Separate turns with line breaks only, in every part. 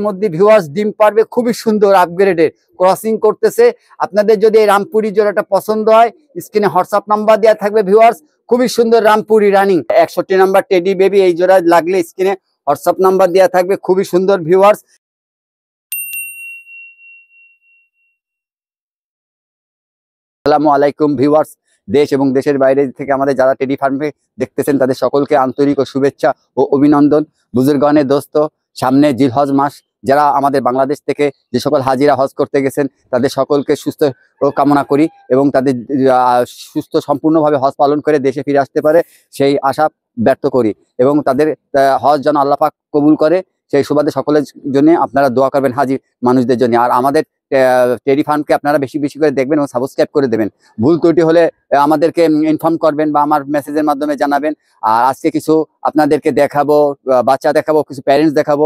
মধ্যে ভিউয়ার্স ডিম পারবে খুবই সুন্দর আপগ্রেডেড ক্রসিং করতেছে। আপনাদের যদি এই রামপুরি জোড়াটা পছন্দ হয় স্ক্রিনে হোয়াটসঅ্যাপ নাম্বার দেওয়া থাকবে ভিউয়ার্স। খুবই সুন্দর Rampuri running 61 number teddy baby এই জোড়া লাগলে স্ক্রিনে হোয়াটসঅ্যাপ নাম্বার দেওয়া থাকবে। খুবই সুন্দর ভিউয়ার্স। আসসালামু আলাইকুম ভিউয়ার্স, দেশ এবং দেশের বাইরে থেকে আমাদের যারা টেডি ফার্মে দেখতেছেন তাদের সকলকে আন্তরিক ও শুভেচ্ছা ও অভিনন্দন। বুজুর্গানে দোস্ত, সামনে জিলহজ মাস, যারা আমাদের বাংলাদেশ থেকে যে সকল হাজিরা হজ করতে গেছেন তাদের সকলকে সুস্থ কামনা করি এবং তাদের সুস্থ সম্পূর্ণভাবে হজ পালন করে দেশে ফিরে আসতে পারে সেই আশা ব্যক্ত করি এবং তাদের হজ যেন আল্লাহ পাক কবুল করে সেই সুবাদে সকলের জন্য আপনারা দোয়া করবেন হাজির মানুষদের জন্য। আর আমাদের টেডি ফার্মকে আপনারা বেশি বেশি করে দেখবেন এবং সাবস্ক্রাইব করে দেবেন। ভুল ত্রুটি হলে আমাদেরকে ইনফর্ম করবেন বা আমার মেসেজের মাধ্যমে জানাবেন। আর আজকে কিছু আপনাদেরকে দেখাবো, বাচ্চা দেখাবো, কিছু প্যারেন্টস দেখাবো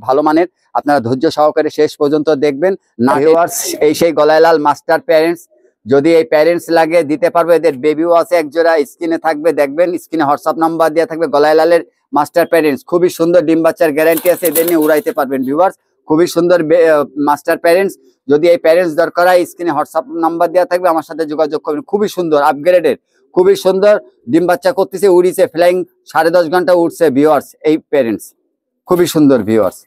ভালো মানের। আপনারা ধৈর্য সহকারে শেষ পর্যন্ত দেখবেন। না ভিউয়ার্স, এই সেই গলায় লাল মাস্টার প্যারেন্টস, যদি এই প্যারেন্টস লাগে দিতে পারবো। এদের বেবিও আছে এক জোড়া, স্ক্রিনে থাকবে দেখবেন, স্ক্রিনে হোয়াটসঅ্যাপ নাম্বার দেওয়া থাকবে। গলায় লালের মাস্টার প্যারেন্টস খুবই সুন্দর, ডিম বাচ্চার গ্যারান্টি আছে, এদের নিয়ে উড়াইতে পারবেন ভিউয়ার্স। খুবই সুন্দর মাস্টার প্যারেন্টস। যদি এই প্যারেন্টস দরকার হয় স্ক্রিনে হোয়াটসঅ্যাপ নাম্বার দেওয়া থাকবে, আমার সাথে যোগাযোগ করবেন। খুবই সুন্দর আপগ্রেডেড, খুবই সুন্দর ডিম বাচ্চা করতেছে, উড়িছে, ফ্লাইং 10.5 ঘন্টা উঠছে ভিউয়ার্স। এই প্যারেন্টস খুবই সুন্দর ভিউয়ার্স,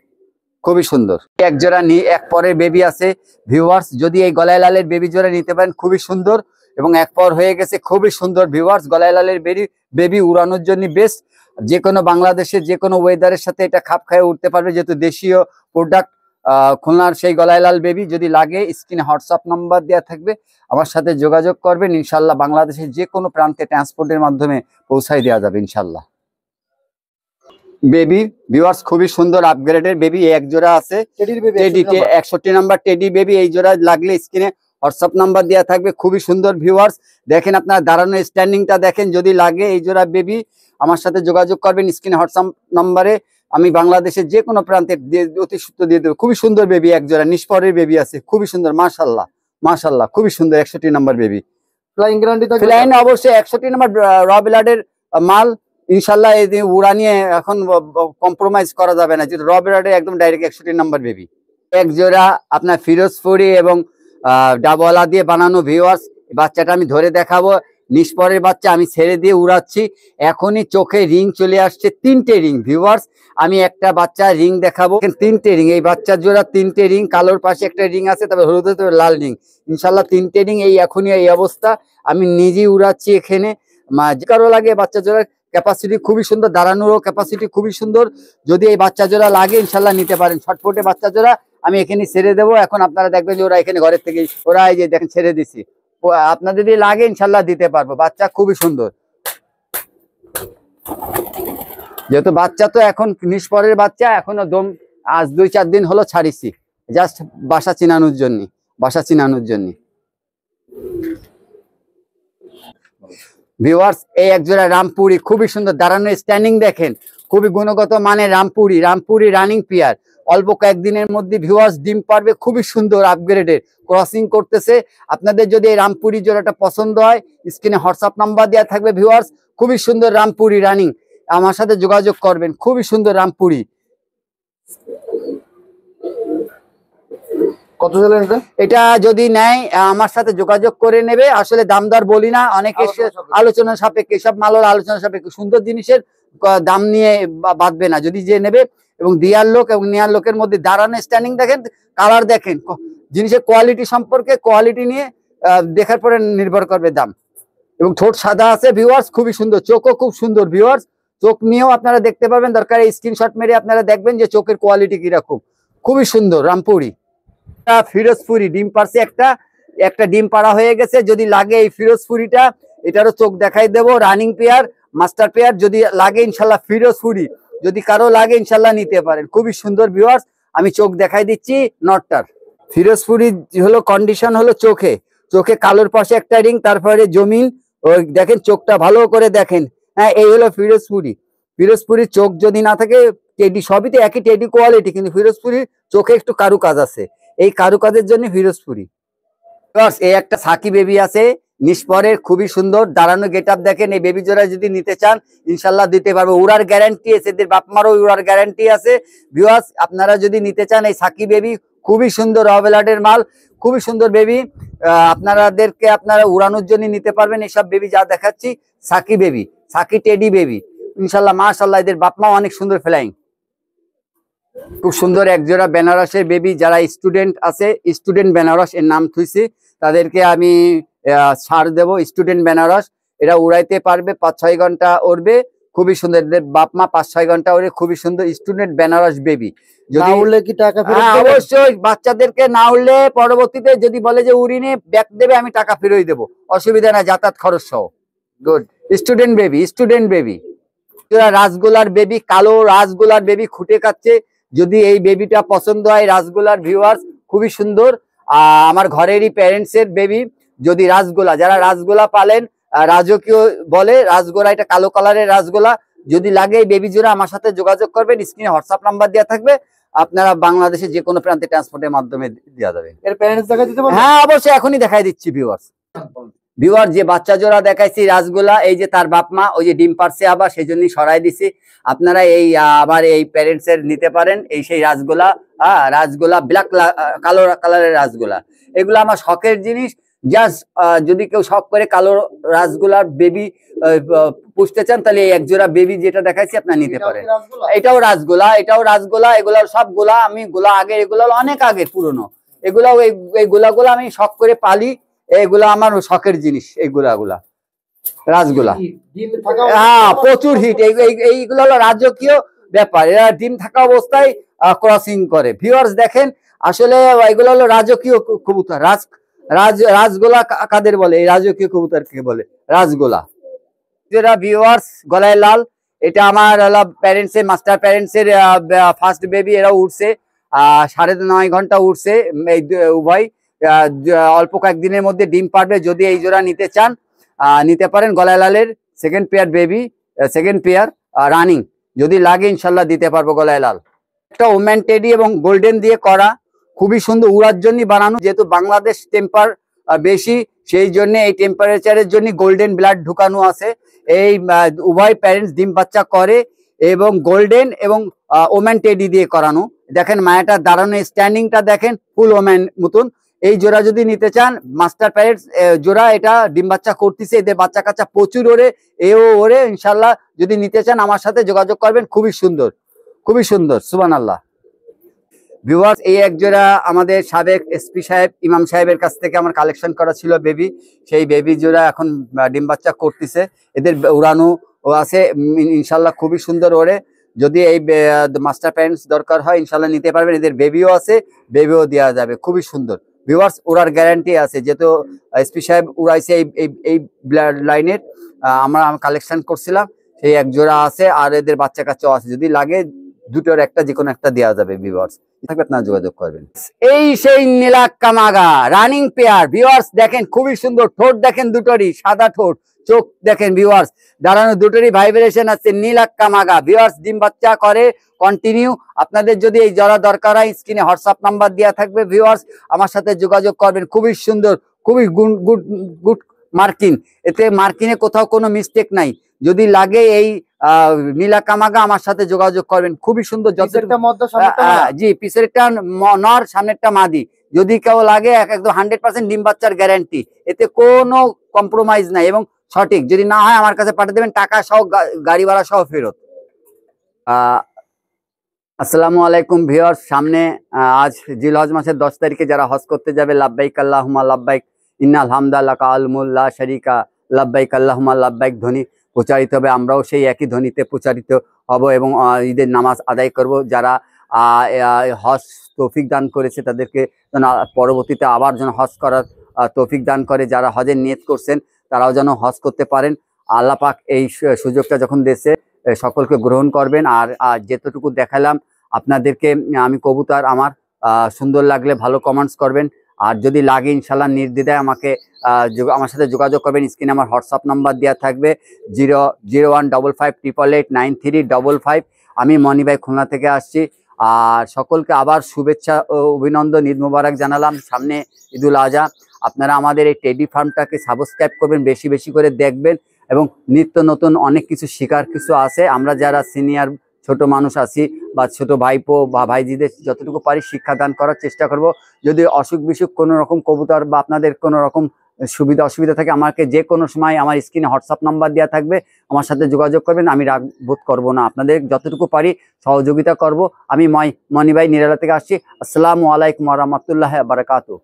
খুবই সুন্দর। এক জোড়া এক পরের বেবি আছে ভিউয়ার্স, যদি এই গলায় লালের বেবি জোড়া নিতে পারেন খুবই সুন্দর এবং এক পর হয়ে গেছে, খুবই সুন্দর ভিউয়ার্স। গলায় লালের বেবি উড়ানোর জন্য বেস্ট। যে কোনো বাংলাদেশের যে কোনো ওয়েদারের সাথে এটা খাপ খায়ে উঠতে পারবে, যেহেতু দেশীয় প্রোডাক্ট। খুলনার সেই গলায় লাল বেবি যদি লাগে স্ক্রিনে হোয়াটসঅ্যাপ নাম্বার দেওয়া থাকবে, আমার সাথে যোগাযোগ করবেন। ইনশাল্লাহ বাংলাদেশের যে কোনো প্রান্তে ট্রান্সপোর্টের মাধ্যমে পৌঁছায় দেওয়া যাবে ইনশাল্লাহ। বেবি ভিউয়ার্স খুবই সুন্দর আপগ্রেডের বেবি এক জোড়া আছে, 61 নাম্বার টেডি বেবি এই জোড়া লাগলে স্ক্রিনে হোয়াটসঅ্যাপ নাম্বার দেওয়া থাকবে। খুবই সুন্দর ভিউয়ার্স, দেখেন আপনার দাঁড়ানো স্ট্যান্ডিংটা দেখেন। যদি লাগে এই জোড়া বেবি আমার সাথে যোগাযোগ করবেন স্ক্রিনে হোয়াটসঅ্যাপ নাম্বারে। আমি বাংলাদেশের যে কোনো প্রান্তে অতি সূত্র দিয়ে দেবো। খুবই সুন্দর বেবি এক জোড়া, নিষ্পরের বেবি আছে, খুবই সুন্দর, মাশাল্লাহ মাশাল্লাহ, খুবই সুন্দর। 61 নাম্বার বেবি, ফ্লাইং গ্যারান্টি থাকবে। ফ্লাইং অবশ্যই 61 নাম্বার র ব্লাডের মাল ইনশাল্লাহ। এই উড়া নিয়ে এখন কম্প্রোমাইজ করা যাবে না, যেহেতু র ব্লাডের একদম ডাইরেক্ট 61 নাম্বার বেবি। এক জোড়া আপনার ফিরোজপুরি এবং ডাবলা দিয়ে বানানো ভিউয়ার্স। বাচ্চাটা আমি ধরে দেখাবো, নিষ্পরের বাচ্চা, আমি ছেড়ে দিয়ে উড়াচ্ছি। এখনই চোখে রিং চলে আসছে, 3টে রিং ভিউয়ার্স। আমি একটা বাচ্চা রিং দেখাবো, 3টে রিং। এই বাচ্চার জোড়া 3টে রিং, কালোর পাশে একটা রিং আছে, তবে হলুদের তবে লাল রিং। ইনশাল্লাহ 3টে রিং। এই এখনই এই অবস্থা, আমি নিজেই উড়াচ্ছি এখানে। কারো লাগে বাচ্চা জোড়ার ক্যাপাসিটি খুবই সুন্দর, দাঁড়ানোরও ক্যাপাসিটি খুবই সুন্দর। যদি এই বাচ্চা জোড়া লাগে ইনশাল্লাহ নিতে পারেন। ছটফটে বাচ্চা জোড়া আমি এখানে ছেড়ে দেবো। এখন আপনারা দেখবেন যে ওরা এখানে ঘরের থেকে ওরা এই যে দেখেন ছেড়ে দিচ্ছি। আপনার যদি লাগে ইনশাল্লাহ দিতে পারবো। বাচ্চা খুবই সুন্দর, যেহেতু বাচ্চা তো এখন নিষ্পরের বাচ্চা, এখনো দম আজ 2-4 দিন হলো ছাড়িছি, জাস্ট বাসা চিনানোর জন্য, বাসা চিনানোর জন্য। ভিউয়ার্স এই এক জোড়া রামপুরি খুবই সুন্দর, দাঁড়ানো স্ট্যান্ডিং দেখেন, খুবই গুণগত মানে রামপুরি রানিং পেয়ার। অল্প কয়েকদিনের মধ্যে ভিউয়ার্স ডিম পারবে, খুবই সুন্দর আপগ্রেডেড ক্রসিং করতেছে। আপনাদের যদি এই রামপুরি জোড়াটা পছন্দ হয় স্ক্রিনে হোয়াটসঅ্যাপ নাম্বার দেওয়া থাকবে ভিউয়ার্স। খুবই সুন্দর রামপুরি রানিং, আমার সাথে যোগাযোগ করবেন। খুবই সুন্দর রামপুরি। কত চলেন এটা? যদি নেয় আমার সাথে যোগাযোগ করে নেবে। আসলে দাম দর বলি না, অনেকে আলোচনা সাপেক্ষে, সব মালের আলোচনা সাপেক্ষে, সুন্দর জিনিসের দাম নিয়ে বাঁধবে না। যদি যে নেবে এবং দেওয়ার লোক এবং নেওয়ার লোকের মধ্যে দাঁড়ানো স্ট্যান্ডিং দেখেন, কালার দেখেন, জিনিসের কোয়ালিটি সম্পর্কে, কোয়ালিটি নিয়ে দেখার পরে নির্ভর করবে দাম। এবং ঠোঁট সাদা আছে ভিউয়ার্স, খুবই সুন্দর, চোখও খুব সুন্দর ভিউয়ার্স। চোখ নিয়েও আপনারা দেখতে পারবেন, দরকার স্ক্রিনশট মেরে আপনারা দেখবেন যে চোখের কোয়ালিটি কিরকম। খুবই সুন্দর রামপুরি। ফিরোজপুরি ডিম পারছে, একটা ডিম পাড়া হয়ে গেছে। যদি লাগে এই ফিরোজপুরিটা, এটারও চোখ দেখাই দেবো। রানিং পেয়ার, মাস্টার পেয়ার, যদি লাগে ইনশাল্লাহ ফিরোজপুরি, যদি কারো লাগে ইনশাল্লাহ নিতে পারেন। খুবই সুন্দর ভিউয়ার্স, আমি চোখ দেখাই দিচ্ছি নটটার। ফিরোজপুরি হলো কন্ডিশন হলো চোখে কালোর পাশে একটা রিং, তারপরে জমিন, ওই দেখেন চোখটা ভালো করে দেখেন। হ্যাঁ, এই হলো ফিরোজপুরির চোখ যদি না থাকে, টেডি সবই তো একই টেডি কোয়ালিটি, কিন্তু ফিরোজপুরির চোখে একটু কারুকাজ আছে, এই কারুকাজের জন্য ফিরোজপুরি। এই একটা সাকি বেবি আছে, নিষ্পরের খুবই সুন্দর দাঁড়ানো গেট আপ দেখেন। এই বেবি জোড়া যদি নিতে চান ইনশাল্লাহ দিতে পারবো, উড়ার গ্যারান্টি আছে, এদের বাপ মারও উড়ার গ্যারান্টি আছে। ভিউয়ার্স আপনারা যদি নিতে চান এই সাকি বেবি খুবই সুন্দর রবেলাডের মাল, খুবই সুন্দর বেবি, আপনাদেরকে আপনারা উড়ানোর জন্য নিতে পারবেন। এইসব বেবি যা দেখাচ্ছি সাকি বেবি, সাকি টেডি বেবি ইনশাল্লাহ মাশাল্লাহ, এদের বাপ মা অনেক সুন্দর ফ্লাইং। খুব সুন্দর একজোড়া বেনারসের বেবি, যারা স্টুডেন্ট আছে স্টুডেন্ট বেনারস এর নাম থুইছি, তাদেরকে আমি ছাড় দেবো। স্টুডেন্ট বেনারস এরা উড়াইতে পারবে, 5-6 ঘন্টা উড়বে, খুবই সুন্দর। এদের বাপ মা 5-6 ঘন্টা উড়ে, খুবই সুন্দর স্টুডেন্ট বেনারস বেবি। যদি উড়লে কি টাকা ফেরত দেবেন? অবশ্যই, বাচ্চাদেরকে না উড়লে পরবর্তীতে যদি বলে যে উড়িনে ব্যাক দেবে আমি টাকা ফেরত দেবো, অসুবিধা নাই, যাতায়াত খরচ সহ। Good student baby, student baby. রাসগোলার বেবি, কালো রাসগোলার বেবি খুঁটে খাচ্ছে, যদি এই বেবিটা পছন্দ হয় রাসগোলার ভিউয়ার্স খুবই সুন্দর। আমার ঘরেরই প্যারেন্টস এর বেবি, যদি রাসগোলা, যারা রাসগোলা পালেন রাজকীয় বলে রাসগোলা, এটা কালো কালারের রাসগোলা, যদি লাগে এই বেবি জোড়া আমার সাথে যোগাযোগ করবেন, স্ক্রিনে হোয়াটসঅ্যাপ নাম্বার দেওয়া থাকবে, আপনারা বাংলাদেশে যে কোনো প্রান্তে ট্রান্সপোর্টের মাধ্যমে দেওয়া যাবে। এর প্যারেন্টস দেখা দিতে পারবেন? হ্যাঁ অবশ্যই, এখনই দেখাই দিচ্ছি ভিউয়ার্স। ভিউয়ার যে বাচ্চা জোড়া দেখাইছি রাসগোলা, এই যে তার বাপ মা ওই যে ডিম পারছে আবার, সেই জন্যই সরাই দিছি। আপনারা এই আবার এই প্যারেন্টস এর নিতে পারেন, এই সেই রাসগোলা, রাসগোলা ব্ল্যাক কালো কালারের রাসগোলা, এগুলো আমার শখের জিনিস। জাস্ট যদি কেউ শখ করে কালো রাসগোলার বেবি পুষতে চান, তাহলে এই একজোড়া বেবি যেটা দেখাইছি আপনারা নিতে পারেন। এটাও রাসগোলা, এটাও রাসগোলা, এগুলো সব গোলা, আমি গোলা আগের, এগুলো অনেক আগের পুরনো, এগুলো এই গোলাগুলো আমি শখ করে পালি, এইগুলা আমার শখের জিনিস। এইগুলা রাসগোলা, হ্যাঁ প্রচুর হিট, এইগুলো হলো রাজকীয় ব্যাপার, এরা ডিম থাকা অবস্থায় ক্রসিং করে। ভিউয়ার্স দেখেন, আসলে এগুলো হলো রাজকীয় কবুতর। রাজগোলা কাদের বলে? এই রাজকীয় কবুতরকে বলে রাজগোলা। যেটা ভিউয়ার্স গলায় লাল, এটা আমার প্যারেন্টস এর, মাস্টার প্যারেন্টস এর ফার্স্ট বেবি, এরা উঠছে 9.5 ঘন্টা উঠছে এই উভয়, অল্প কয়েকদিনের মধ্যে ডিম পারবে। যদি এই জোড়া নিতে চান নিতে পারেন। গলায় লালের second pair baby, second pair running, যদি লাগে ইনশাল্লাহ দিতে পারবো। গলায় লাল একটা ওম্যান টেডি এবং গোল্ডেন দিয়ে করা, খুবই সুন্দর, উড়ার জন্য বানানো, যেহেতু বাংলাদেশ টেম্পার বেশি, সেই জন্য এই টেম্পারেচারের জন্য গোল্ডেন ব্লাড ঢুকানো আছে। এই উভয় প্যারেন্টস ডিম বাচ্চা করে, এবং গোল্ডেন এবং ওম্যান টেডি দিয়ে করানো। দেখেন মায়াটা দাঁড়ানো স্ট্যান্ডিংটা দেখেন, ফুল ওম্যান মতন। এই জোড়া যদি নিতে চান, মাস্টার প্যারেন্টস জোড়া, এটা ডিম বাচ্চা করতেছে, এদের বাচ্চা কাচ্চা প্রচুর ওরে, এও ওরে। ইনশাল্লাহ যদি নিতে চান আমার সাথে যোগাযোগ করবেন, খুবই সুন্দর, খুবই সুন্দর, সুবহানাল্লাহ। ভিউয়ার্স এই এক জোড়া আমাদের সাবেক এসপি সাহেব, ইমাম সাহেবের কাছ থেকে আমার কালেকশন করা ছিল বেবি, সেই বেবি জোড়া এখন ডিম বাচ্চা করতেছে, এদের উড়ানো আছে ইনশাল্লাহ, খুবই সুন্দর ওরে। যদি এই মাস্টার প্যারেন্টস দরকার হয় ইনশাল্লাহ নিতে পারবেন, এদের বেবিও আছে, বেবিও দেওয়া যাবে, খুবই সুন্দর। ভিউয়ার্স উড়ার গ্যারান্টি আছে, যেহেতু এসপি সাহেব উড়াইছে এই ব্লাড লাইনের, আমরা কালেকশন করছিলাম, সেই এক জোড়া আছে, আর এদের বাচ্চা কাচ্চাও আছে, যদি লাগে দুটোর একটা যে কোনো একটা দেওয়া যাবে। ভিউয়ার্স থাকবে আপনারা যোগাযোগ করবেন। এই সেই নীলাক্কা মাগা রানিং পেয়ার, ভিউয়ার্স দেখেন খুবই সুন্দর, ঠোঁট দেখেন দুটোরই সাদা ঠোঁট, চোখ দেখেন ভিউয়ার্স, দাঁড়ানো দুটোরই ভাইব্রেশন আছে। নীলাক্কা মাগা ভিউয়ার্স ডিম বাচ্চা করে কন্টিনিউ। আপনাদের যদি এই জোড়া দরকার হয় স্ক্রিনে হোয়াটসঅ্যাপ নাম্বার দেওয়া থাকবে, ভিউয়ার্স আমার সাথে যোগাযোগ করবেন। খুবই সুন্দর, খুবই গুড মার্কিং, এতে মার্কিংয়ে কোথাও কোনো মিস্টেক নাই। যদি লাগে এই নীলাক্কা মাগা আমার সাথে যোগাযোগ করবেন, খুবই সুন্দর। জি পিছনেরটা নর, সামনেরটা মাদি। যদি কেউ লাগে একদম 100% ডিম বাচ্চার গ্যারান্টি, এতে কোনো কম্প্রোমাইজ নাই, এবং সঠিক। যদি না হয় আমার কাছে পাঠিয়ে দেবেন, টাকা সহ, গাড়ি ভাড়া সহ ফেরত। আসসালামু আলাইকুম ভিউয়ার্স, সামনে আজ জিলহজ মাসের 10 তারিখে যারা হজ করতে যাবে, লাব্বাইক আল্লাহুম্মা লাব্বাইক ইন্নাল হামদা লাকা আল মুল লা শারিকা লাব্বাইক আল্লাহুম্মা লাব্বাইক ধ্বনি প্রচারিত হবে। আমরাও সেই একই ধ্বনিতে প্রচারিত হব এবং ঈদের নামাজ আদায় করব। যারা হজ তৌফিক দান করেছে তাদেরকে যেন পরবর্তীতে আবার যেন হজ করার তৌফিক দান করে। যারা হজের নিয়ত করছেন তারাও যেন হজ করতে পারেন। আল্লাহ পাক এই সুযোগটা যখন দেশে সকলকে গ্রহণ করবেন। আর যেতটুকু দেখালাম আপনাদেরকে আমি কবুতর, আমার সুন্দর লাগলে ভালো কমেন্টস করবেন, আর যদি লাগে ইনশাল্লাহ নির্দ্বিধায় আমার সাথে যোগাযোগ করবেন। স্ক্রিনে আমার হোয়াটসঅ্যাপ নাম্বার দেওয়া থাকবে 00155889355। আমি মনি ভাই খুলনা থেকে আসছি। আর সকলকে আবার শুভেচ্ছা ও অভিনন্দন, ঈদ মোবারক জানালাম। সামনে ঈদুল আজহা, আপনারা আমাদের এই টেডি ফার্মটাকে সাবস্ক্রাইব করবেন, বেশি বেশি করে দেখবেন এবং নিত্য নতুন অনেক কিছু শেখার কিছু আছে। আমরা যারা সিনিয়র ছোট মানুষ আছি বা ছোট ভাইপো বা ভাইজিদের যতটুকু পারি শিক্ষাদান করার চেষ্টা করব। যদি অসুখ বিসুখ কোনো রকম কবুতর বা আপনাদের কোনো রকম সুবিধা অসুবিধা থাকে, আমাকে যে কোনো সময় আমার স্ক্রিনে হোয়াটসঅ্যাপ নাম্বার দেওয়া থাকবে, আমার সাথে যোগাযোগ করবেন। আমি রাগ বোধ করবো না, আপনাদের যতটুকু পারি সহযোগিতা করব। আমি মনি ভাই নিরালা থেকে আসছি। আসসালামু আলাইকুম ওয়া রাহমাতুল্লাহি ওয়া বারাকাতুহু।